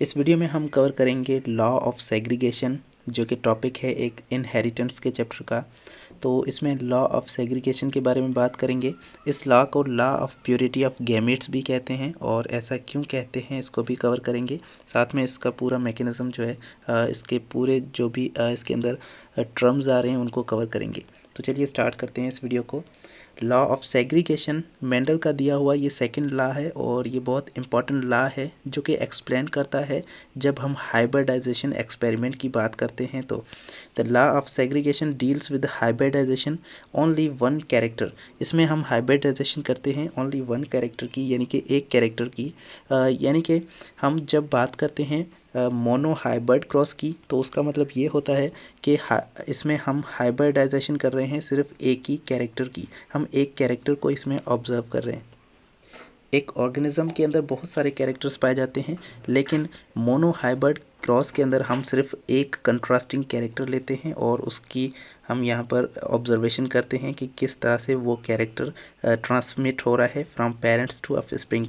इस वीडियो में हम कवर करेंगे लॉ ऑफ सेग्रीगेशन, जो कि टॉपिक है एक इनहेरिटेंस के चैप्टर का। तो इसमें लॉ ऑफ सेग्रीगेशन के बारे में बात करेंगे। इस लॉ को law of purity of gametes भी कहते हैं, और ऐसा क्यों कहते हैं इसको भी कवर करेंगे। साथ में इसका पूरा मैकेनिज्म जो है, इसके पूरे जो भी इसके अंदर टर्म्स आ रहे हैं उनको कवर करेंगे। तो चलिए स्टार्ट करते हैं इस वीडियो को। लॉ ऑफ सेग्रीगेशन मेंडल का दिया हुआ ये सेकंड लॉ है, और ये बहुत इंपॉर्टेंट लॉ है जो कि एक्सप्लेन करता है जब हम हाइब्रिडाइजेशन एक्सपेरिमेंट की बात करते हैं। तो the law of segregation deals with hybridisation only one character. इसमें हम हाइब्रिडाइजेशन करते हैं ओनली वन कैरेक्टर की, यानी कि एक कैरेक्टर की। यानी कि हम जब बात करते हैं मोनो हाइब्रिड क्रॉस की, तो उसका मतलब ये होता है कि इसमें हम हाइब्रिडाइजेशन कर रहे हैं सिर्फ एक ही कैरेक्टर की। हम एक कैरेक्टर को इसमें ऑब्जर्व कर रहे हैं। एक ऑर्गेनिज्म के अंदर बहुत सारे कैरेक्टर्स पाए जाते हैं, लेकिन मोनो हाइब्रिड क्रॉस के अंदर हम सिर्फ एक कंट्रास्टिंग कैरेक्टर लेते हैं और उसकी हम यहाँ पर ऑब्जर्वेशन करते हैं कि किस तरह से वो कैरेक्टर ट्रांसमिट हो रहा है फ्रॉम पेरेंट्स टू ऑफस्प्रिंग।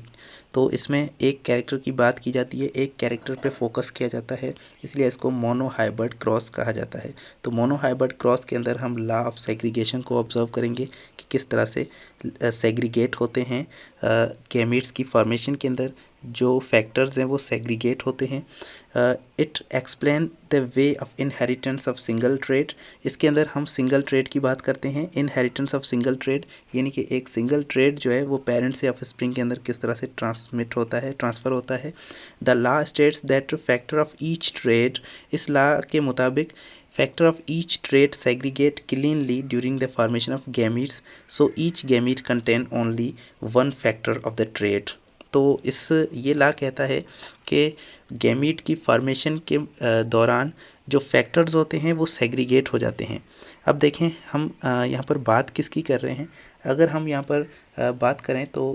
तो इसमें एक कैरेक्टर की बात की जाती है, एक कैरेक्टर पे फोकस किया जाता है, इसलिए इसको मोनो हाइब्रिड क्रॉस कहा जाता है। तो मोनो हाइब्रिड क्रॉस के अंदर हम लॉ ऑफ सेग्रीगेशन को ऑब्जर्व करेंगे कि किस तरह से सेग्रीगेट होते हैं गैमीट्स की फॉर्मेशन के अंदर। जो फैक्टर्स हैं वो सेग्रीगेट होते हैं। It explain the way of inheritance of single trade. इसके अंदर हम सिंगल ट्रेड की बात करते हैं। इनहेरिटेंस ऑफ सिंगल ट्रेड यानी कि एक सिंगल ट्रेड जो है वो पेरेंट से ऑफस्प्रिंग के अंदर किस तरह से ट्रांसमिट होता है, ट्रांसफ़र होता है। The law states that factor of each trade, इस लॉ के मुताबिक factor of each trait segregate cleanly during the formation of gametes, so each gamete contain only one factor of the trait। तो इस ये law कहता है कि gamete की फॉर्मेशन के दौरान जो फैक्टर्स होते हैं वो सेग्रीगेट हो जाते हैं। अब देखें हम यहाँ पर बात किसकी कर रहे हैं। अगर हम यहाँ पर बात करें तो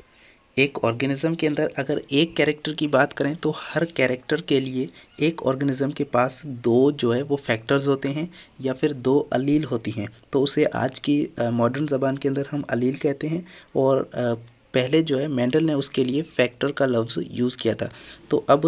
एक ऑर्गेनिज्म के अंदर अगर एक कैरेक्टर की बात करें तो हर कैरेक्टर के लिए एक ऑर्गेनिज्म के पास दो जो है वो फैक्टर्स होते हैं या फिर दो अलील होती हैं। तो उसे आज की मॉडर्न ज़बान के अंदर हम अलील कहते हैं, और पहले जो है मेंडल ने उसके लिए फैक्टर का लफ्ज़ यूज़ किया था। तो अब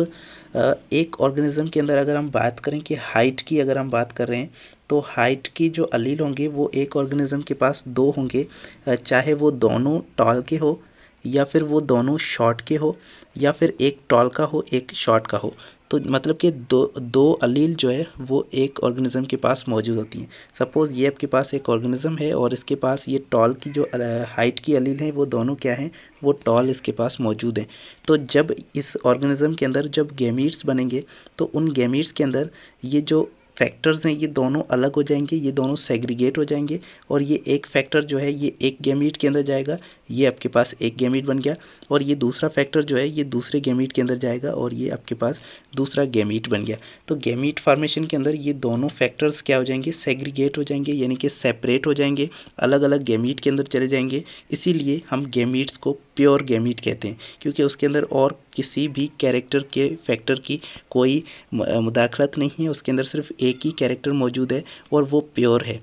एक ऑर्गेनिज्म के अंदर अगर हम बात करें कि हाइट की अगर हम बात कर रहे हैं, तो हाइट की जो अलील होंगे वो एक ऑर्गेनिज्म के पास दो होंगे, चाहे वो दोनों टॉल के हो या फिर वो दोनों शॉर्ट के हो, या फिर एक टॉल का हो एक शॉर्ट का हो। तो मतलब कि दो अलील जो है वो एक ऑर्गेनिज्म के पास मौजूद होती हैं। सपोज़ ये आपके पास एक ऑर्गेनिज्म है और इसके पास ये टॉल की जो हाइट की अलील है वो दोनों क्या हैं, वो टॉल इसके पास मौजूद हैं। तो जब इस ऑर्गेनिज्म के अंदर जब गैमीट्स बनेंगे तो उन गैमीट्स के अंदर ये जो फैक्टर्स हैं ये दोनों अलग हो जाएंगे, ये दोनों सेग्रीगेट हो जाएंगे, और ये एक फैक्टर जो है ये एक गैमीट के अंदर जाएगा, ये आपके पास एक गैमीट बन गया, और ये दूसरा फैक्टर जो है ये दूसरे गैमीट के अंदर जाएगा और ये आपके पास दूसरा गैमीट बन गया। तो गैमीट फॉर्मेशन के अंदर ये दोनों फैक्टर्स क्या हो जाएंगे, सेग्रीगेट हो जाएंगे, यानी कि सेपरेट हो जाएंगे, अलग अलग गैमीट के अंदर चले जाएंगे। इसीलिए हम गैमीट्स को प्योर गैमीट कहते हैं, क्योंकि उसके अंदर और किसी भी कैरेक्टर के फैक्टर की कोई मुदाखलत नहीं है, उसके अंदर सिर्फ एक ही कैरेक्टर मौजूद है और वो प्योर है।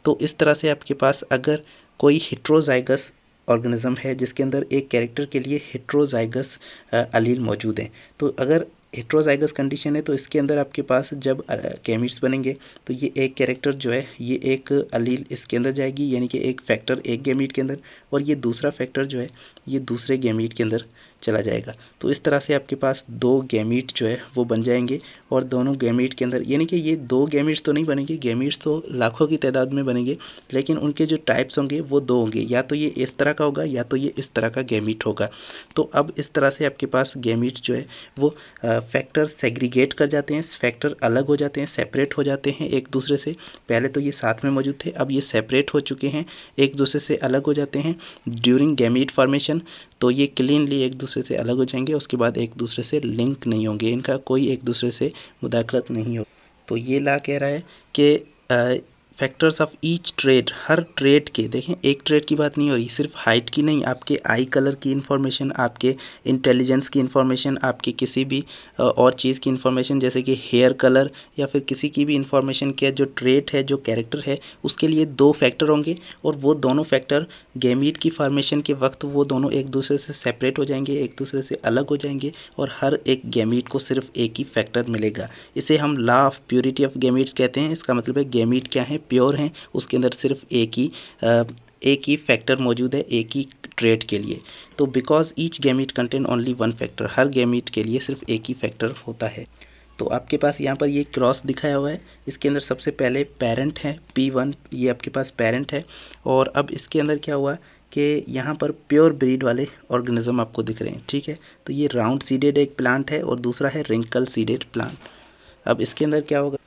तो इस तरह से आपके पास अगर कोई हेट्रोजाइगस ऑर्गेनिज्म है जिसके अंदर एक कैरेक्टर के लिए हेट्रोजाइगस अलील मौजूद हैं, तो अगर हेट्रोजाइगस कंडीशन है तो इसके अंदर आपके पास जब गैमीट्स बनेंगे तो ये एक कैरेक्टर जो है ये एक अलील इसके अंदर जाएगी, यानी कि एक फैक्टर एक गैमीट के अंदर, और ये दूसरा फैक्टर जो है ये दूसरे गैमीट के अंदर चला जाएगा। तो इस तरह से आपके पास दो गैमीट जो है वो बन जाएंगे, और दोनों गैमीट के अंदर यानी कि ये दो गैमीट्स तो नहीं बनेंगे, गैमीट्स तो लाखों की तादाद में बनेंगे, लेकिन उनके जो टाइप्स होंगे वो दो होंगे, या तो ये इस तरह का होगा या तो ये इस तरह का गैमीट होगा। तो अब इस तरह से आपके पास गैमीट जो है वो फैक्टर सेग्रीगेट कर जाते हैं, फैक्टर अलग हो जाते हैं, सेपरेट हो जाते हैं एक दूसरे से। पहले तो ये साथ में मौजूद थे, अब ये सेपरेट हो चुके हैं, एक दूसरे से अलग हो जाते हैं ड्यूरिंग गैमीट फॉर्मेशन। तो ये क्लीनली एक दूसरे से अलग हो जाएंगे, उसके बाद एक दूसरे से लिंक नहीं होंगे, इनका कोई एक दूसरे से मुदाखलत नहीं हो। तो ये लॉ कह रहा है कि factors of each trait, her trait के, देखें एक ट्रेट की बात नहीं हो रही, सिर्फ हाइट की नहीं, आपके आई कलर की इन्फॉर्मेशन, आपके इंटेलिजेंस की इन्फॉर्मेशन, आपकी किसी भी और चीज़ की इन्फॉर्मेशन, जैसे कि हेयर कलर या फिर किसी की भी इन्फॉर्मेशन के जो ट्रेट है, जो कैरेक्टर है, उसके लिए 2 फैक्टर होंगे और वो दोनों फैक्टर गैमीट की फॉर्मेशन के वक्त वो दोनों एक दूसरे से सेपरेट हो जाएंगे, एक दूसरे से अलग हो जाएंगे और हर एक गैमीट को सिर्फ एक ही फैक्टर मिलेगा। इसे हम law of purity of gametes कहते हैं। इसका मतलब है गैमीट क्या है, प्योर हैं, उसके अंदर सिर्फ एक ही फैक्टर मौजूद है एक ही ट्रेट के लिए। तो because each gamete contain only one factor, her gamete के लिए सिर्फ एक ही फैक्टर होता है। तो आपके पास यहाँ पर ये क्रॉस दिखाया हुआ है, इसके अंदर सबसे पहले पेरेंट है P1, ये आपके पास पेरेंट है। और अब इसके अंदर क्या हुआ कि यहाँ पर प्योर ब्रीड वाले ऑर्गेनिज्म आपको दिख रहे हैं, ठीक है। तो ये राउंड सीडेड एक प्लांट है और दूसरा है रिंकल सीडेड प्लांट। अब इसके अंदर क्या होगा,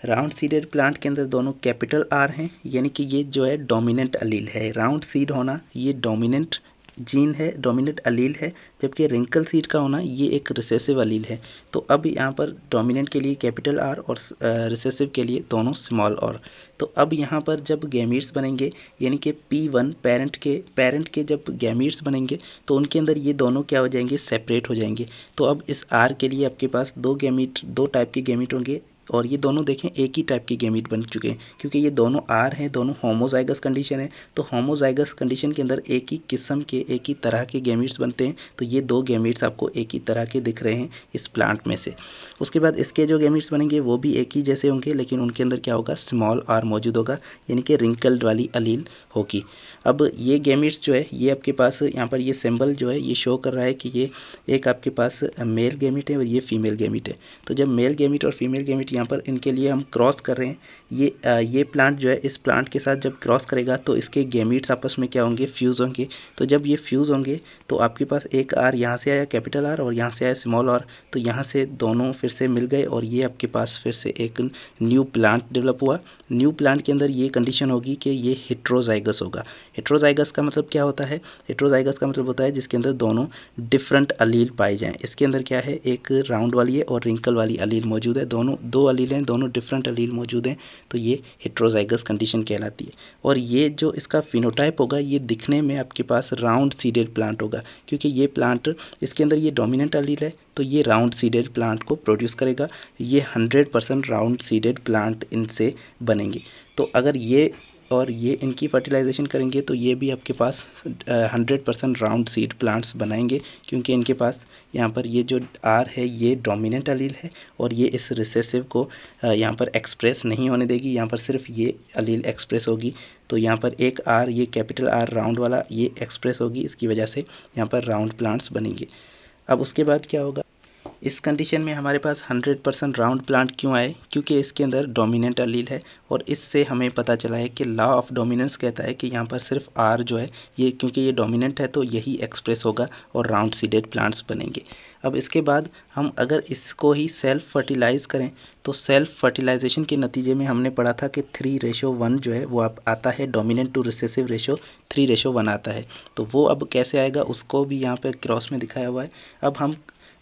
राउंड सीडेड प्लांट के अंदर दोनों कैपिटल आर हैं, यानी कि ये जो है डोमिनेंट अलील है। राउंड सीड होना ये डोमिनेंट जीन है, डोमिनेंट अलील है, जबकि रिंकल सीड का होना ये एक रिसेसिव अलील है। तो अब यहाँ पर डोमिनेंट के लिए कैपिटल आर और रिसेसिव के लिए दोनों स्मॉल आर। तो अब यहाँ पर जब गैमीट्स बनेंगे, यानी कि P1 पेरेंट के जब गैमीट्स बनेंगे तो उनके अंदर ये दोनों क्या हो जाएंगे, सेपरेट हो जाएंगे। तो अब इस आर के लिए आपके पास दो टाइप के गैमीट होंगे और ये दोनों देखें एक ही टाइप के गैमीट बन चुके हैं, क्योंकि ये दोनों आर हैं, दोनों होमोजाइगस कंडीशन है। तो होमोजाइगस कंडीशन के अंदर एक ही किस्म के, एक ही तरह के गैमीट्स बनते हैं। तो ये 2 गैमीट्स आपको एक ही तरह के दिख रहे हैं इस प्लांट में से। उसके बाद इसके जो गैमीट्स बनेंगे वो भी एक ही जैसे होंगे, लेकिन उनके अंदर क्या होगा, स्मॉल आर मौजूद होगा, यानी कि रिंकल्ड वाली अलील होगी। अब ये गैमीट्स जो है, ये आपके पास यहाँ पर ये सिंबल जो है ये शो कर रहा है कि ये एक आपके पास मेल गैमीट है और ये फीमेल गैमीट है। तो जब मेल गैमीट और फीमेल गैमीट यहाँ पर इनके लिए हम क्रॉस कर रहे हैं, ये प्लांट जो है इस प्लांट के साथ जब क्रॉस करेगा तो इसके गैमीट्स आपस में क्या होंगे, फ्यूज़ होंगे। तो जब ये फ्यूज़ होंगे तो आपके पास एक आर यहाँ से आया कैपिटल आर और यहाँ से आया स्मॉल आर, तो यहाँ से दोनों फिर से मिल गए और ये आपके पास फिर से एक न्यू प्लांट डेवलप हुआ। न्यू प्लांट के अंदर ये कंडीशन होगी कि ये हेट्रोजाइगस होगा। हेट्रोजाइगस का मतलब क्या होता है, हेट्रोजाइगस का मतलब होता है जिसके अंदर दोनों डिफरेंट अलील पाए जाएं। इसके अंदर क्या है, एक राउंड वाली है और रिंकल वाली अलील मौजूद है, दोनों 2 अलील हैं, दोनों डिफरेंट अलील मौजूद हैं। तो ये हेट्रोजाइगस कंडीशन कहलाती है। और ये जो इसका फिनोटाइप होगा ये दिखने में आपके पास राउंड सीडेड प्लांट होगा, क्योंकि ये प्लांट इसके अंदर ये डोमिनेंट अलील है तो ये राउंड सीडेड प्लांट को प्रोड्यूस करेगा। ये 100% राउंड सीडेड प्लांट इनसे बनेंगे। तो अगर ये और ये इनकी फर्टिलाइजेशन करेंगे तो ये भी आपके पास 100% राउंड सीड प्लांट्स बनाएंगे, क्योंकि इनके पास यहाँ पर ये जो आर है ये डोमिनेंट अलील है और ये इस रिसेसिव को यहाँ पर एक्सप्रेस नहीं होने देगी, यहाँ पर सिर्फ ये अलील एक्सप्रेस होगी। तो यहाँ पर एक आर, ये कैपिटल आर राउंड वाला, ये एक्सप्रेस होगी, इसकी वजह से यहाँ पर राउंड प्लांट्स बनेंगे। अब उसके बाद क्या होगा, इस कंडीशन में हमारे पास 100% राउंड प्लांट क्यों आए, क्योंकि इसके अंदर डोमिनेंट अलील है और इससे हमें पता चला है कि लॉ ऑफ डोमिनेंस कहता है कि यहाँ पर सिर्फ आर जो है ये, क्योंकि ये डोमिनेंट है तो यही एक्सप्रेस होगा और राउंड सीडेड प्लांट्स बनेंगे। अब इसके बाद हम अगर इसको ही सेल्फ फर्टिलाइज करें तो सेल्फ फर्टिलाइजेशन के नतीजे में हमने पढ़ा था कि 3:1 जो है वो आप आता है, डोमिनेंट टू रिसेसिव रेशो 3:1 आता है। तो वो अब कैसे आएगा उसको भी यहाँ पे क्रॉस में दिखाया हुआ है। अब हम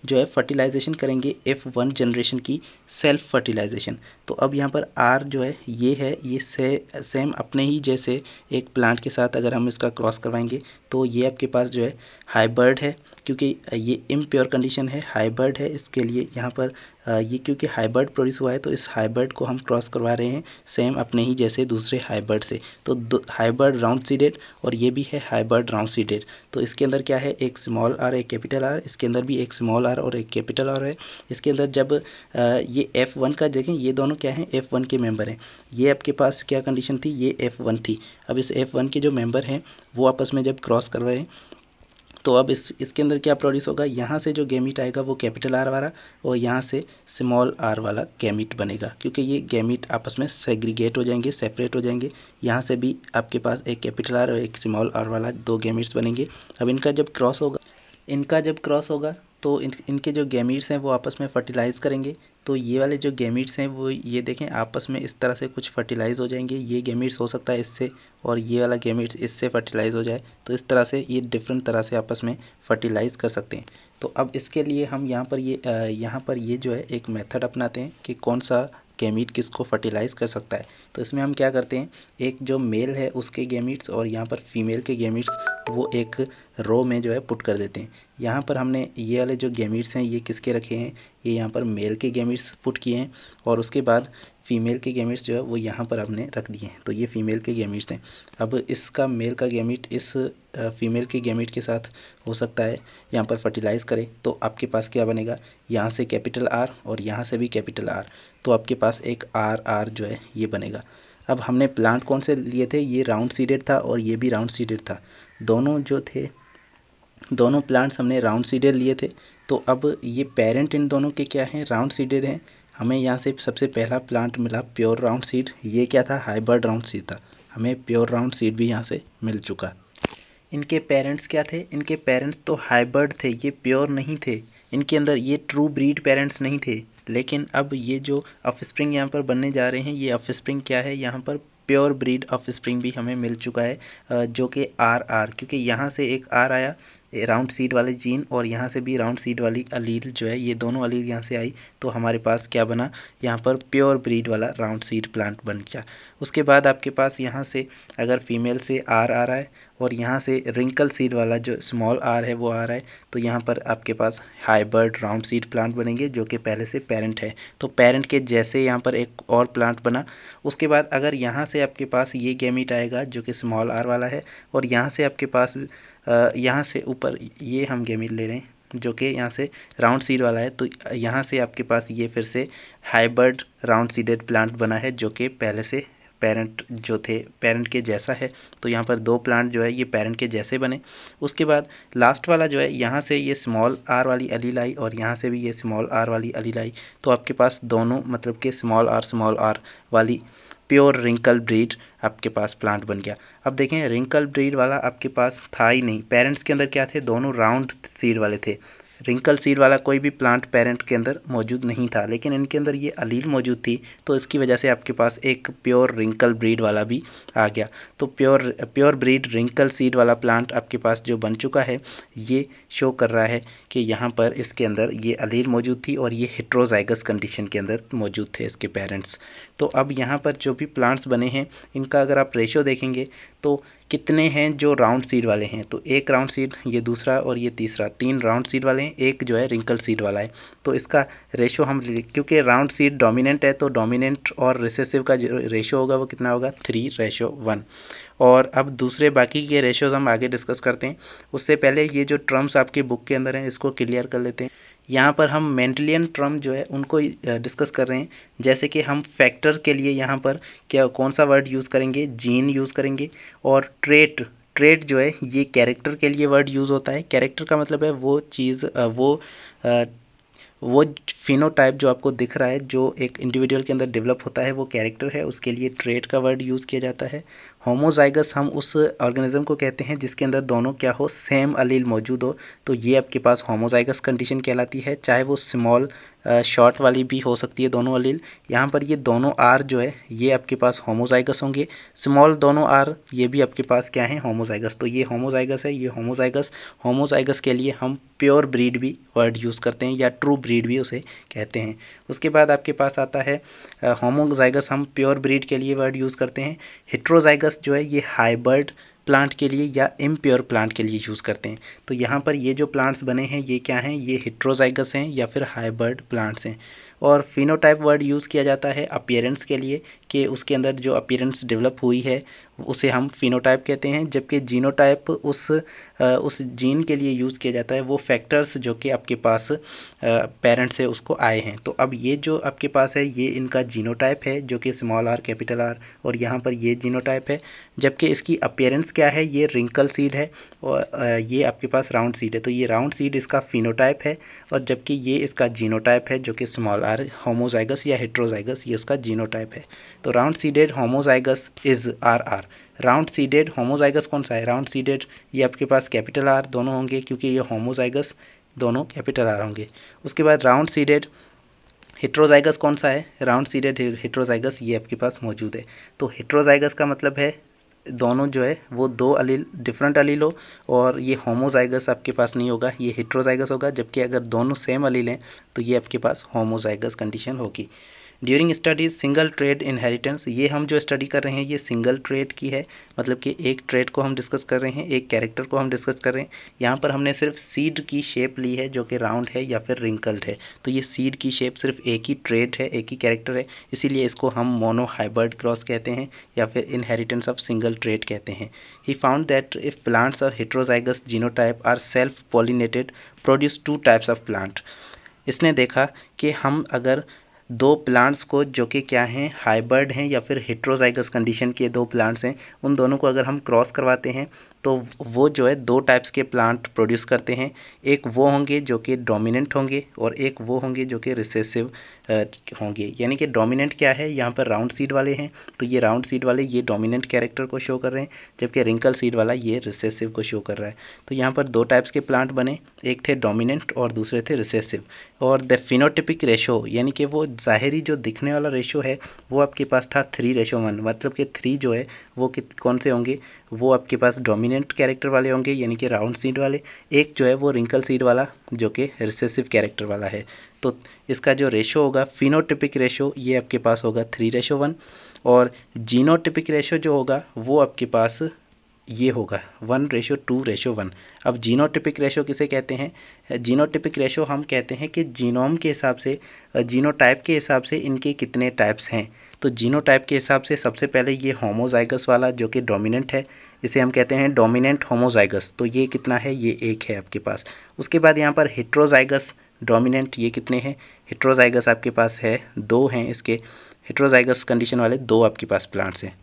जो है फर्टिलाइजेशन करेंगे F1 जनरेशन की सेल्फ फर्टिलाइजेशन। तो अब यहाँ पर R जो है ये सेम अपने ही जैसे एक प्लांट के साथ अगर हम इसका क्रॉस करवाएंगे तो ये आपके पास जो है हाइब्रिड है, क्योंकि ये इम्प्योर कंडीशन है, हाइब्रिड है। इसके लिए यहाँ पर ये क्योंकि हाइब्रिड प्रोड्यूस हुआ है तो इस हाइब्रिड को हम क्रॉस करवा रहे हैं सेम अपने ही जैसे दूसरे हाइब्रिड से। तो हाइब्रिड राउंड सीडेड और ये भी है हाइब्रिड राउंड सीडेड। तो इसके अंदर क्या है, एक स्मॉल आर एक कैपिटल आर, इसके अंदर भी एक स्मॉल आर और एक कैपिटल आर है। इसके अंदर जब ये F1 का देखें, ये दोनों क्या हैं, F1 के मेंबर हैं। ये आपके पास क्या कंडीशन थी, ये F1 थी। अब इस F1 के जो मेंबर हैं वो आपस में जब क्रॉस कर रहे हैं तो अब इसके अंदर क्या प्रोड्यूस होगा, यहाँ से जो गैमीट आएगा वो कैपिटल आर वाला और यहाँ से स्मॉल आर वाला गैमीट बनेगा, क्योंकि ये गैमीट आपस में सेग्रीगेट हो जाएंगे, सेपरेट हो जाएंगे। यहाँ से भी आपके पास एक कैपिटल आर और एक स्मॉल आर वाला 2 गैमीट्स बनेंगे। अब इनका जब क्रॉस होगा तो इनके जो गैमीट्स हैं वो आपस में फर्टिलाइज़ करेंगे। तो ये वाले जो गैमीट्स हैं वो ये देखें आपस में इस तरह से कुछ फर्टिलाइज़ हो जाएंगे। ये गैमीट्स हो सकता है इससे और ये वाला गैमीट्स इससे फर्टिलाइज़ हो जाए, तो इस तरह से ये डिफरेंट तरह से आपस में फर्टिलाइज़ कर सकते हैं। तो अब इसके लिए हम यहाँ पर ये जो है एक मेथड अपनाते हैं कि कौन सा गैमीट किसको फर्टिलाइज कर सकता है। तो इसमें हम क्या करते हैं, एक जो मेल है उसके गैमीट्स और यहाँ पर फीमेल के गैमीट्स वो एक रो में जो है पुट कर देते हैं। यहाँ पर हमने ये वाले जो गैमीट्स हैं ये किसके रखे हैं, ये यहाँ पर मेल के गैमीट्स पुट किए हैं और उसके बाद फीमेल के गैमीट्स जो है वो यहाँ पर हमने रख दिए हैं। तो ये फीमेल के गैमीट्स हैं। अब इसका मेल का गैमीट इस फीमेल के गैमीट के साथ हो सकता है यहाँ पर फर्टिलाइज करे, तो आपके पास क्या बनेगा, यहाँ से कैपिटल आर और यहाँ से भी कैपिटल आर, तो आपके पास एक आर आर जो है ये बनेगा। अब हमने प्लांट कौन से लिए थे, ये राउंड सीडेड था और ये भी राउंड सीडेड था, दोनों जो थे दोनों प्लांट्स हमने राउंड सीडेड लिए थे। तो अब ये पेरेंट इन दोनों के क्या हैं, राउंड सीडेड हैं। हमें यहाँ से सबसे पहला प्लांट मिला प्योर राउंड सीड, ये क्या था, हाइब्रिड राउंड सीड था। हमें प्योर राउंड सीड भी यहाँ से मिल चुका। इनके पेरेंट्स क्या थे, इनके पेरेंट्स तो हाइब्रिड थे, ये प्योर नहीं थे, इनके अंदर ये ट्रू ब्रीड पेरेंट्स नहीं थे। लेकिन अब ये जो ऑफस्प्रिंग यहाँ पर बनने जा रहे हैं, ये ऑफस्प्रिंग क्या है, यहाँ पर प्योर ब्रीड ऑफस्प्रिंग भी हमें मिल चुका है, जो कि आर आर, क्योंकि यहाँ से एक आर आया राउंड सीड वाले जीन और यहाँ से भी राउंड सीड वाली अलील जो है, ये दोनों अलील यहाँ से आई, तो हमारे पास क्या बना, यहाँ पर प्योर ब्रीड वाला राउंड सीड प्लांट बन गया। उसके बाद आपके पास यहाँ से अगर फीमेल से आर आ रहा है और यहाँ से रिंकल सीड वाला जो स्मॉल आर है वो आ रहा है, तो यहाँ पर आपके पास हाइब्रिड राउंड सीड प्लांट बनेंगे जो कि पहले से पेरेंट है। तो पेरेंट के जैसे यहाँ पर एक और प्लांट बना। उसके बाद अगर यहाँ से आपके पास ये गैमीट आएगा जो कि स्मॉल आर वाला है और यहाँ से आपके पास यहाँ से ऊपर ये हम गैमीट ले रहे हैं जो कि यहाँ से राउंड सीड वाला है, तो यहाँ से आपके पास ये फिर से हाइब्रिड राउंड सीडेड प्लांट बना है जो कि पहले से पेरेंट जो थे पेरेंट के जैसा है। तो यहाँ पर दो प्लांट जो है ये पेरेंट के जैसे बने। उसके बाद लास्ट वाला जो है यहाँ से ये स्मॉल आर वाली अलील आई और यहाँ से भी ये स्मॉल आर वाली अलील आई, तो आपके पास दोनों मतलब कि स्मॉल आर वाली प्योर रिंकल ब्रीड आपके पास प्लांट बन गया। अब देखें रिंकल ब्रीड वाला आपके पास था ही नहीं, पेरेंट्स के अंदर क्या थे, दोनों राउंड सीड वाले थे। रिंकल सीड वाला कोई भी प्लांट पेरेंट के अंदर मौजूद नहीं था, लेकिन इनके अंदर ये अलील मौजूद थी, तो इसकी वजह से आपके पास एक प्योर रिंकल ब्रीड वाला भी आ गया। तो प्योर ब्रीड रिंकल सीड वाला प्लांट आपके पास जो बन चुका है, ये शो कर रहा है कि यहाँ पर इसके अंदर ये अलील मौजूद थी और ये हेट्रोजाइगस कंडीशन के अंदर मौजूद थे इसके पेरेंट्स। तो अब यहाँ पर जो भी प्लांट्स बने हैं इनका अगर आप रेशो देखेंगे तो कितने हैं जो राउंड सीड वाले हैं, तो एक राउंड सीड, ये दूसरा और ये तीसरा, तीन राउंड सीड वाले हैं, एक जो है रिंकल सीड वाला है। तो इसका रेशो हम, क्योंकि राउंड सीड डोमिनेंट है तो डोमिनेंट और रिसेसिव का जो रेशो होगा वो कितना होगा, 3:1। और अब दूसरे बाकी के रेशोज हम आगे डिस्कस करते हैं। उससे पहले ये जो टर्म्स आपकी बुक के अंदर हैं इसको क्लियर कर लेते हैं। यहाँ पर हम मेंडलियन टर्म जो है उनको डिस्कस कर रहे हैं। जैसे कि हम फैक्टर के लिए यहाँ पर क्या कौन सा वर्ड यूज़ करेंगे, जीन यूज़ करेंगे। और ट्रेट जो है ये कैरेक्टर के लिए वर्ड यूज़ होता है। कैरेक्टर का मतलब है वो चीज़ वो फिनोटाइप जो आपको दिख रहा है जो एक इंडिविजुअल के अंदर डेवलप होता है वो कैरेक्टर है, उसके लिए ट्रेट का वर्ड यूज़ किया जाता है। होमोजाइगस हम उस ऑर्गेनिज्म को कहते हैं जिसके अंदर दोनों क्या हो, सेम अलील मौजूद हो, तो ये आपके पास होमोजाइगस कंडीशन कहलाती है। चाहे वो स्मॉल शॉर्ट वाली भी हो सकती है दोनों अलील। यहाँ पर ये दोनों आर जो है ये आपके पास होमोजाइगस होंगे, स्मॉल दोनों आर ये भी आपके पास क्या है, होमोजाइगस। तो ये होमोजाइगस है, ये होमोजाइगस के लिए हम प्योर ब्रीड भी वर्ड यूज़ करते हैं या ट्रू ब्रीड भी उसे कहते हैं। उसके बाद आपके पास आता है होमोजाइगस, हम प्योर ब्रीड के लिए वर्ड यूज़ करते हैं। हेट्रोजाइगस जो है ये हाइब्रिड प्लांट के लिए या इम्प्योर प्लांट के लिए यूज़ करते हैं। तो यहाँ पर ये जो प्लांट्स बने हैं ये क्या हैं, ये हेट्रोजाइगस हैं या फिर हाइब्रिड प्लांट्स हैं। और फिनोटाइप वर्ड यूज़ किया जाता है अपीयरेंस के लिए, कि उसके अंदर जो अपीयरेंस डेवलप हुई है उसे हम फिनोटाइप कहते हैं। जबकि जीनोटाइप उस जीन के लिए यूज़ किया जाता है, वो फैक्टर्स जो कि आपके पास पेरेंट से उसको आए हैं। तो अब ये जो आपके पास है ये इनका जीनोटाइप है जो कि स्मॉल आर कैपिटल आर, और यहाँ पर ये जीनोटाइप है। जबकि इसकी अपीयरेंस क्या है, ये रिंकल सीड है और ये आपके पास राउंड सीड है। तो ये राउंड सीड इसका फिनोटाइप है और जबकि ये इसका जीनोटाइप है जो कि स्मॉल आर होमोजाइगस या हेट्रोजाइगस, ये उसका जीनोटाइप है। तो round seeded homozygous is R R. Round seeded homozygous कौन सा है, राउंड सीडेड ये आपके पास कैपिटल आर दोनों होंगे क्योंकि ये होमोजाइगस दोनों कैपिटल आर होंगे। उसके बाद राउंड सीडेड हेट्रोजाइगस कौन सा है, राउंड सीडेड हेट्रोजाइगस ये आपके पास मौजूद है। तो हेट्रोजाइगस का मतलब है दोनों जो है वो दो अलील डिफरेंट अलील हो, और ये होमोजाइगस आपके पास नहीं होगा, ये हेट्रोजाइगस होगा। जबकि अगर दोनों सेम अलील हैं तो ये आपके पास होमोजाइगस कंडीशन होगी। During studies single trade inheritance, ये हम जो स्टडी कर रहे हैं ये सिंगल ट्रेड की है, मतलब कि एक ट्रेड को हम डिस्कस कर रहे हैं, एक कैरेक्टर को हम डिस्कस कर रहे हैं। यहाँ पर हमने सिर्फ सीड की शेप ली है जो कि राउंड है या फिर रिंकल्ड है, तो ये सीड की शेप सिर्फ एक ही ट्रेड है, एक ही कैरेक्टर है, इसीलिए इसको हम मोनो हाइब्रिड क्रॉस कहते हैं या फिर इनहेरिटेंस ऑफ सिंगल ट्रेड कहते हैं। He found that if plants of heterozygous genotype are self pollinated produce two types of plant. इसने देखा कि हम अगर दो प्लांट्स को जो कि क्या हैं, हाइब्रिड हैं या फिर हेट्रोजाइगस कंडीशन के दो प्लांट्स हैं, उन दोनों को अगर हम क्रॉस करवाते हैं तो वो जो है दो टाइप्स के प्लांट प्रोड्यूस करते हैं। एक वो होंगे जो कि डोमिनेंट होंगे और एक वो होंगे जो कि रिसेसिव होंगे। यानी कि डोमिनेंट क्या है, यहाँ पर राउंड सीड वाले हैं तो ये राउंड सीड वाले ये डोमिनेंट कैरेक्टर को शो कर रहे हैं, जबकि रिंकल सीड वाला ये रिसेसिव को शो कर रहा है। तो यहाँ पर दो टाइप्स के प्लांट बने, एक थे डोमिनेंट और दूसरे थे रिसेसिव। और द फिनोटिपिक रेशो यानी कि वो ज़ाहिरी जो दिखने वाला रेशो है वो आपके पास था 3:1, मतलब कि 3 जो है वो कौन से होंगे, वो आपके पास डोमिनेंट कैरेक्टर वाले होंगे यानी कि राउंड सीड वाले, एक जो है वो रिंकल सीड वाला जो कि रिसेसिव कैरेक्टर वाला है। तो इसका जो रेशो होगा फिनोटिपिक रेशो ये आपके पास होगा 3:1 और जीनोटिपिक रेशो जो होगा वो आपके पास ये होगा 1:2:1। अब जीनोटिपिक रेशो किसे कहते हैं, जीनोटिपिक रेशो हम कहते हैं कि जीनोम के हिसाब से, जीनोटाइप के हिसाब से इनके कितने टाइप्स हैं। तो जीनोटाइप के हिसाब से सबसे पहले ये होमोजाइगस वाला जो कि डोमिनेंट है, इसे हम कहते हैं डोमिनेंट होमोजाइगस, तो ये कितना है, ये एक है आपके पास। उसके बाद यहाँ पर हेट्रोजाइगस डोमिनेंट ये कितने हैं, हेट्रोजाइगस आपके पास है 2 हैं, इसके हेट्रोजाइगस कंडीशन वाले 2 आपके पास प्लांट्स हैं।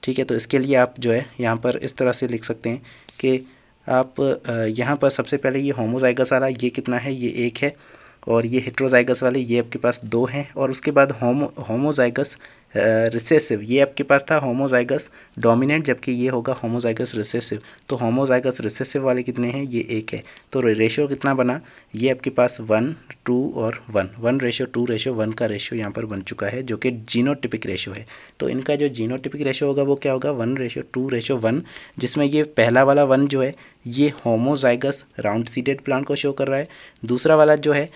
ठीक है, तो इसके लिए आप जो है यहाँ पर इस तरह से लिख सकते हैं कि आप यहाँ पर सबसे पहले ये होमोजाइगस वाला ये कितना है, ये 1 है, और ये हेट्रोजाइगस वाले ये आपके पास 2 हैं, और उसके बाद होमोजाइगस रिसेसिव ये आपके पास था होमोजाइगस डोमिनेंट, जबकि ये होगा होमोजाइगस रिसेसिव। तो होमोजाइगस रिसेसिव वाले कितने हैं, ये 1 है। तो रेशियो कितना बना, ये आपके पास 1, 2 और 1, 1:2:1 का रेशियो यहाँ पर बन चुका है जो कि जीनोटिपिक रेशियो है। तो इनका जो जीनोटिपिक रेशियो होगा वो क्या होगा, 1:2:1, जिसमें ये पहला वाला 1 जो है ये होमोजाइगस राउंड सीडेड प्लांट को शो कर रहा है, दूसरा वाला जो है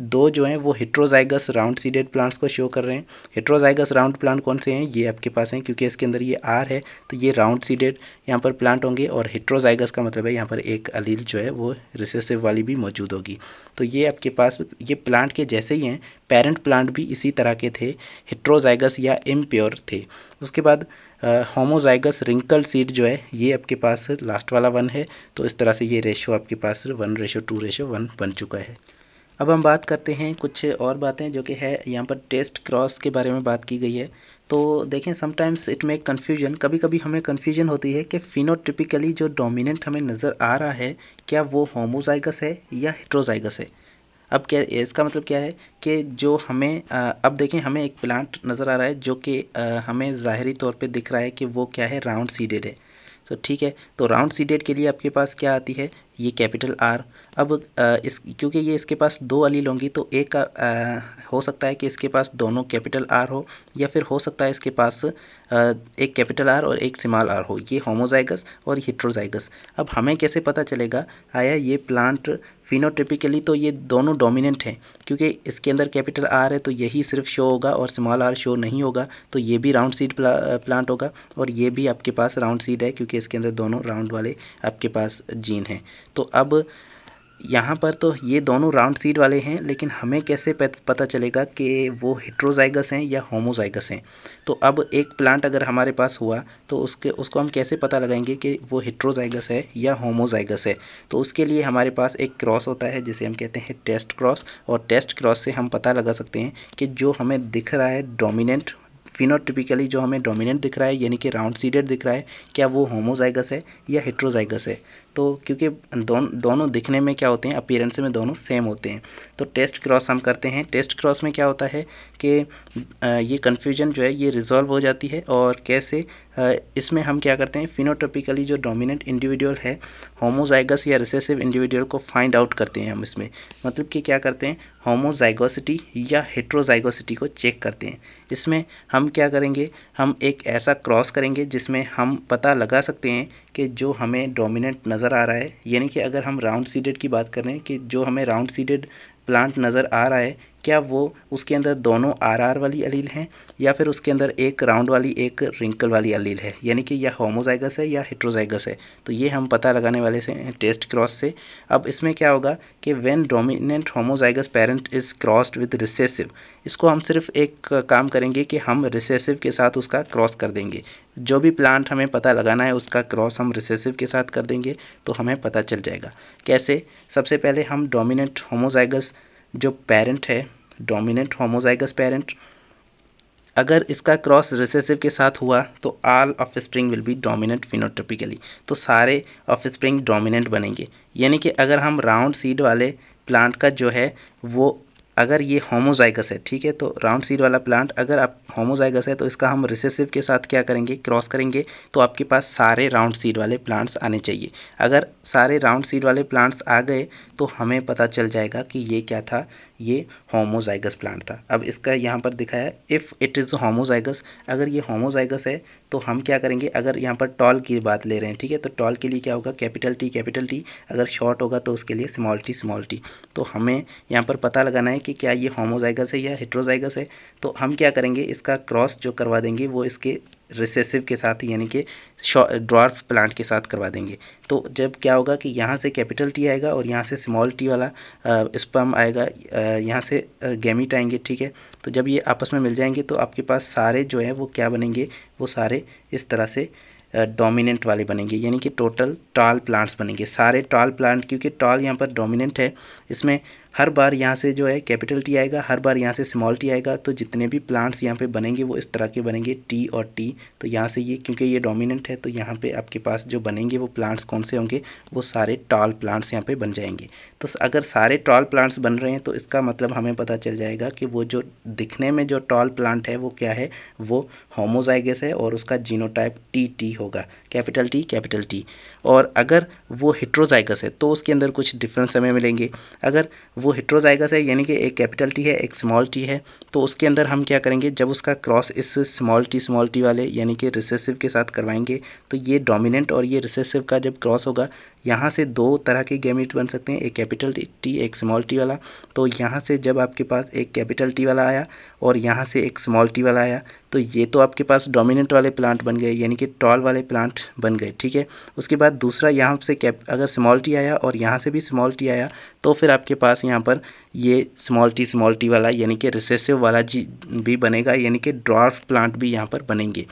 2 जो हैं वो हेट्रोजाइगस राउंड सीडेड प्लांट्स को शो कर रहे हैं। हेट्रोजाइगस राउंड प्लांट कौन से हैं, ये आपके पास हैं, क्योंकि इसके अंदर ये आर है तो ये राउंड सीडेड यहाँ पर प्लांट होंगे, और हेट्रोजाइगस का मतलब है यहाँ पर एक अलील जो है वो रिसेसिव वाली भी मौजूद होगी। तो ये आपके पास ये प्लांट के जैसे ही हैं, पेरेंट प्लांट भी इसी तरह के थे, हेट्रोजाइगस या इम्प्योर थे। उसके बाद होमोजाइगस रिंकल सीड जो है ये आपके पास लास्ट वाला 1 है। तो इस तरह से ये रेशियो आपके पास 1:2:1 बन चुका है। अब हम बात करते हैं कुछ और बातें जो कि है यहाँ पर टेस्ट क्रॉस के बारे में बात की गई है। तो देखें समटाइम्स इट मेक कन्फ्यूजन, कभी कभी हमें कन्फ्यूजन होती है कि फिनोटिपिकली जो डोमिनेंट हमें नज़र आ रहा है क्या वो होमोजाइगस है या हेट्रोजाइगस है। अब क्या इसका मतलब क्या है कि जो हमें अब देखें हमें एक प्लांट नज़र आ रहा है जो कि हमें ज़ाहरी तौर पे दिख रहा है कि वो क्या है, राउंड सीडेड है। तो ठीक है, तो राउंड सीडेड के लिए आपके पास क्या आती है, ये कैपिटल आर। अब इस क्योंकि ये इसके पास 2 अलील होंगी तो एक हो सकता है कि इसके पास दोनों कैपिटल आर हो, या फिर हो सकता है इसके पास एक कैपिटल आर और एक स्मॉल आर हो, ये होमोजाइगस और हेट्रोजाइगस। अब हमें कैसे पता चलेगा आया ये प्लांट फिनोटिपिकली तो ये दोनों डोमिनेंट हैं, क्योंकि इसके अंदर कैपिटल आर है तो यही सिर्फ शो होगा और स्मॉल आर शो नहीं होगा, तो ये भी राउंड सीड प्लांट होगा, और ये भी आपके पास राउंड सीड है क्योंकि इसके अंदर दोनों राउंड वाले आपके पास जीन हैं। तो अब यहाँ पर तो ये दोनों राउंड सीड वाले हैं, लेकिन हमें कैसे पता चलेगा कि वो हेट्रोजाइगस हैं या होमोजाइगस हैं। तो अब एक प्लांट अगर हमारे पास हुआ तो उसको हम कैसे पता लगाएंगे कि वो हेट्रोजाइगस है या होमोजाइगस है। तो उसके लिए हमारे पास एक क्रॉस होता है जिसे हम कहते हैं टेस्ट क्रॉस, और टेस्ट क्रॉस से हम पता लगा सकते हैं कि जो हमें दिख रहा है डोमिनेंट फिनोटिपिकली जो हमें डोमिनेंट दिख रहा है यानी कि राउंड सीडेड दिख रहा है, क्या वो होमोजाइगस है या हेट्रोजाइगस है। तो क्योंकि दोनों दिखने में क्या होते हैं, अपीयरेंस में दोनों सेम होते हैं। तो टेस्ट क्रॉस हम करते हैं, टेस्ट क्रॉस में क्या होता है कि ये कन्फ्यूजन जो है ये रिजॉल्व हो जाती है। और कैसे, इसमें हम क्या करते हैं, फिनोटिपिकली जो डोमिनेंट इंडिविजुअल है होमोजाइगस या रिसेसिव इंडिविजुअल को फाइंड आउट करते हैं हम इसमें, मतलब कि क्या करते हैं, होमोजाइगोसिटी या हेट्रोजाइगोसिटी को चेक करते हैं। इसमें हम क्या करेंगे, हम एक ऐसा क्रॉस करेंगे जिसमें हम पता लगा सकते हैं कि जो हमें डोमिनेंट नज़र आ रहा है, यानी कि अगर हम राउंड सीडेड की बात करें कि जो हमें राउंड सीडेड प्लांट नज़र आ रहा है क्या वो उसके अंदर दोनों आर वाली एलील हैं या फिर उसके अंदर एक राउंड वाली एक रिंकल वाली एलील है, यानी कि यह होमोजाइगस है या हेट्रोजाइगस है। तो ये हम पता लगाने वाले से टेस्ट क्रॉस से। अब इसमें क्या होगा कि when dominant homozygous parent is crossed with recessive, इसको हम सिर्फ एक काम करेंगे कि हम रिसेसिव के साथ उसका क्रॉस कर देंगे। जो भी प्लांट हमें पता लगाना है उसका क्रॉस हम रिसेसिव के साथ कर देंगे तो हमें पता चल जाएगा। कैसे? सबसे पहले हम डोमिनेंट होमोजाइगस जो पेरेंट है, डोमिनेंट होमोजाइगस पेरेंट, अगर इसका क्रॉस रिसेसिव के साथ हुआ तो all offspring will be dominant phenotypically, तो सारे ऑफस्प्रिंग डोमिनेंट बनेंगे। यानी कि अगर हम राउंड सीड वाले प्लांट का जो है वो, अगर ये होमोजाइगस है, ठीक है, तो राउंड सीड वाला प्लांट अगर आप होमोजाइगस है तो इसका हम रिसेसिव के साथ क्या करेंगे, क्रॉस करेंगे, तो आपके पास सारे राउंड सीड वाले प्लांट्स आने चाहिए। अगर सारे राउंड सीड वाले प्लांट्स आ गए तो हमें पता चल जाएगा कि ये क्या था, ये होमोजाइगस प्लांट था। अब इसका यहाँ पर दिखाया है इफ़ इट इज़ होमोजाइगस, अगर ये होमोजाइगस है तो हम क्या करेंगे, अगर यहाँ पर टॉल की बात ले रहे हैं, ठीक है, तो टॉल के लिए क्या होगा, कैपिटल टी, अगर शॉर्ट होगा तो उसके लिए स्मॉल टी। तो हमें यहाँ पर पता लगाना है कि क्या ये होमोजाइगस है या हेट्रोजाइगस है। तो हम क्या करेंगे, इसका क्रॉस जो करवा देंगे वो इसके रिसेसिव के साथ यानी कि ड्वार्फ प्लांट के साथ करवा देंगे। तो जब क्या होगा कि यहाँ से कैपिटल टी आएगा और यहाँ से स्मॉल टी वाला स्पर्म आएगा, यहाँ से गैमीट आएंगे, ठीक है। तो जब ये आपस में मिल जाएंगे तो आपके पास सारे जो है वो क्या बनेंगे, वो सारे इस तरह से डोमिनेंट वाले बनेंगे, यानी कि टोटल टॉल प्लांट्स बनेंगे, सारे टॉल प्लांट, क्योंकि टॉल यहाँ पर डोमिनेंट है। इसमें हर बार यहाँ से जो है कैपिटल टी आएगा, हर बार यहाँ से स्मॉल टी आएगा, तो जितने भी प्लांट्स यहाँ पे बनेंगे वो इस तरह के बनेंगे, टी और टी। तो यहाँ से ये क्योंकि ये डोमिनेंट है तो यहाँ पे आपके पास जो बनेंगे वो प्लांट्स कौन से होंगे, वो सारे टॉल प्लांट्स यहाँ पे बन जाएंगे। तो अगर सारे टॉल प्लांट्स बन रहे हैं तो इसका मतलब हमें पता चल जाएगा कि वो जो दिखने में जो टॉल प्लांट है वो क्या है, वो होमोजाइगस है और उसका जीनोटाइप टी होगा, कैपिटल टी। और अगर वो हेट्रोजाइगस है तो उसके अंदर कुछ डिफरेंस हमें मिलेंगे। अगर वो हेट्रोजाइगस है यानी कि एक कैपिटल टी है एक स्मॉल टी है, तो उसके अंदर हम क्या करेंगे, जब उसका क्रॉस इस स्मॉल टी वाले यानी कि रिसेसिव के साथ करवाएंगे तो ये डोमिनेंट और ये रिसेसिव का जब क्रॉस होगा, यहाँ से दो तरह के गैमीट बन सकते हैं, एक कैपिटल टी एक स्मॉल टी वाला। तो यहाँ से जब आपके पास एक कैपिटल टी वाला आया और यहाँ से एक स्मॉल टी वाला आया तो ये तो आपके पास डोमिनेंट वाले प्लांट बन गए, यानी कि टॉल वाले प्लांट बन गए, ठीक है। उसके बाद दूसरा यहाँ से अगर स्मॉल टी आया और यहाँ से भी स्मॉल टी आया तो फिर आपके पास यहाँ पर ये स्मॉल टी वाला यानी कि रिसेसिव वाला जी भी बनेगा, यानी कि ड्वार्फ प्लांट भी यहाँ पर बनेंगे।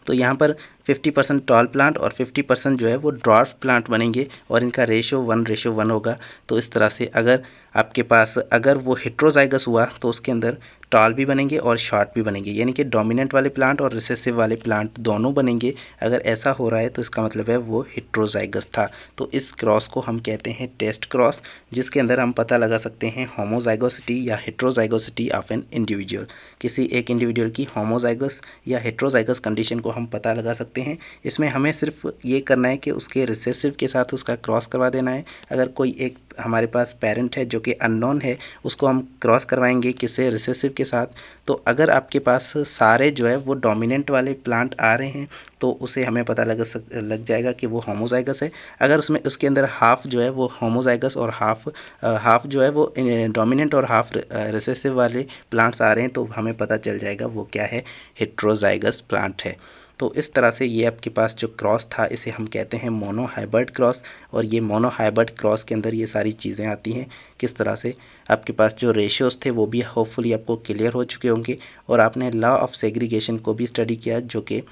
तो यहाँ पर 50% टॉल प्लांट और 50% जो है वो ड्वार्फ प्लांट बनेंगे और इनका रेशियो 1:1 होगा। तो इस तरह से अगर आपके पास अगर वो हेट्रोजाइगस हुआ तो उसके अंदर टॉल भी बनेंगे और शॉर्ट भी बनेंगे, यानी कि डोमिनेंट वाले प्लांट और रिसेसिव वाले प्लांट दोनों बनेंगे। अगर ऐसा हो रहा है तो इसका मतलब है वो हेट्रोजाइगस था। तो इस क्रॉस को हम कहते हैं टेस्ट क्रॉस, जिसके अंदर हम पता लगा सकते हैं होमोजाइगोसिटी या हेट्रोजाइगोसिटी ऑफ एन इंडिविजुअल। किसी एक इंडिविजुअल की होमोजाइगस या हेट्रोजाइगस कंडीशन को हम पता लगा सकते हैं। इसमें हमें सिर्फ ये करना है कि उसके रिसेसिव के साथ उसका क्रॉस करवा देना है। अगर कोई एक हमारे पास पेरेंट है जो कि अननोन है, उसको हम क्रॉस करवाएंगे किससे, रिसेसिव के साथ। तो अगर आपके पास सारे जो है वो डोमिनेंट वाले प्लांट आ रहे हैं तो उसे हमें पता लग जाएगा कि वो होमोजाइगस है। अगर उसमें उसके अंदर हाफ जो है वो होमोजाइगस और हाफ जो है वो डोमिनेंट और हाफ रिसेसिव वाले प्लांट्स आ रहे हैं तो हमें पता चल जाएगा वो क्या है, हेट्रोजाइगस प्लांट है। तो इस तरह से ये आपके पास जो क्रॉस था इसे हम कहते हैं मोनोहाइब्रिड क्रॉस, और ये मोनोहाइब्रिड क्रॉस के अंदर ये सारी चीज़ें आती हैं। किस तरह से आपके पास जो रेशियोज थे वो भी होपफुली आपको क्लियर हो चुके होंगे, और आपने लॉ ऑफ सेग्रीगेशन को भी स्टडी किया जो कि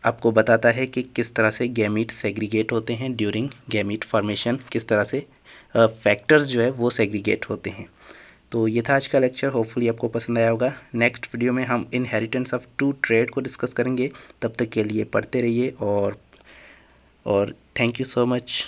आपको बताता है कि किस तरह से गैमीट सेग्रीगेट होते हैं ड्यूरिंग गैमीट फॉर्मेशन, किस तरह से फैक्टर्स जो है वो सेग्रीगेट होते हैं। तो ये था आज का लेक्चर, होपफुली आपको पसंद आया होगा। नेक्स्ट वीडियो में हम इनहेरिटेंस ऑफ टू ट्रेड को डिस्कस करेंगे। तब तक के लिए पढ़ते रहिए और थैंक यू सो मच।